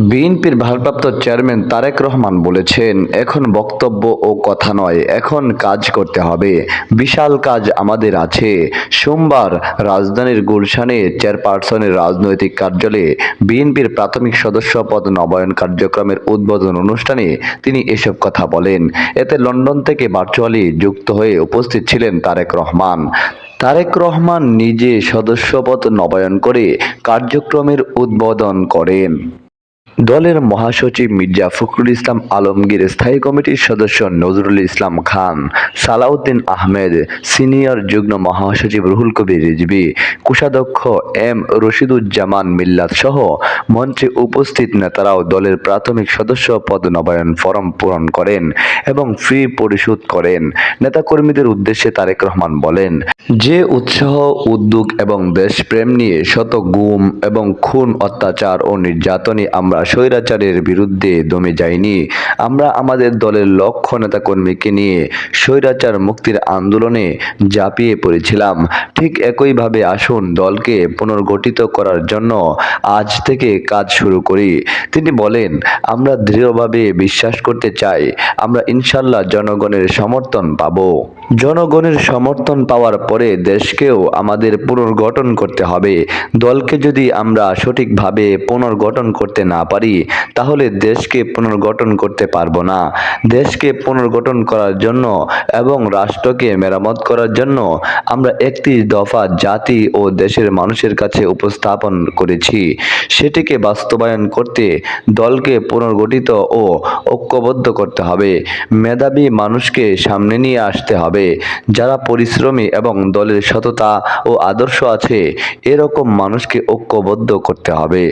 বিএনপির ভারপ্রাপ্ত চেয়ারম্যান তারেক রহমান বলেছেন, এখন বক্তব্য ও কথা নয়, এখন কাজ করতে হবে। বিশাল কাজ আমাদের আছে। সোমবার রাজধানীর গুলশানে চেয়ারপারসনের রাজনৈতিক কার্যালয়ে বিএনপির প্রাথমিক সদস্য পদ নবায়ন কার্যক্রমের উদ্বোধন অনুষ্ঠানে তিনি এসব কথা বলেন। এতে লন্ডন থেকে ভার্চুয়ালি যুক্ত হয়ে উপস্থিত ছিলেন তারেক রহমান। তারেক রহমান নিজে সদস্যপদ নবায়ন করে কার্যক্রমের উদ্বোধন করেন। দলের মহাসচিব মির্জা ফখরুল ইসলাম আলমগীর, স্থায়ী কমিটির সদস্য নজরুল ইসলাম খান, সালাউদ্দিন আহমেদ, সিনিয়র যুগ্ম মহাসচিব রুহুল কবির রিজভী, কোষাধ্যক্ষ এম রশিদুজ্জামান মিল্লাত সহ মঞ্চে উপস্থিত নেতারাও দলের প্রাথমিক সদস্য পদ নবায়ন ফরম পূরণ করেন এবং ফি পরিশোধ করেন। নেতাকর্মীদের উদ্দেশ্যে তারেক রহমান বলেন, যে উৎসাহ, উদ্যোগ এবং দেশপ্রেম নিয়ে শত গুম এবং খুন, অত্যাচার ও নির্যাতনে আমরা স্বৈরাচারের বিরুদ্ধে দমে যাইনি। আমরা আমাদের দলের লক্ষ নেতাকর্মীকে নিয়ে স্বৈরাচার মুক্তির আন্দোলনে ঝাঁপিয়ে পড়েছিলাম। ঠিক একইভাবে আসুন দলকে পুনর্গঠিত করার জন্য আজ থেকে কাজ শুরু করি। তিনি বলেন, আমরা দৃঢ়ভাবে বিশ্বাস করতে চাই, আমরা ইনশাল্লাহ জনগণের সমর্থন পাব। জনগণের সমর্থন পাওয়ার পরে দেশকেও আমাদের পুনর্গঠন করতে হবে। দলকে যদি আমরা সঠিকভাবে পুনর্গঠন করতে না পারি, তাহলে দেশকে পুনর্গঠন করতে পারবো না। দেশকে পুনর্গঠন করার জন্য এবং রাষ্ট্রকে মেরামত করার জন্য আমরা 31 দফা জাতি ও দেশের মানুষের কাছে উপস্থাপন করেছি। সেটিকে বাস্তবায়ন করতে দলকে পুনর্গঠিত ও ঐক্যবদ্ধ করতে হবে। মেধাবী মানুষকে সামনে নিয়ে আসতে হবে। যারা পরিশ্রমী এবং দলের সততা ও আদর্শ আছে, এরকম মানুষকে ঐক্যবদ্ধ করতে হবে।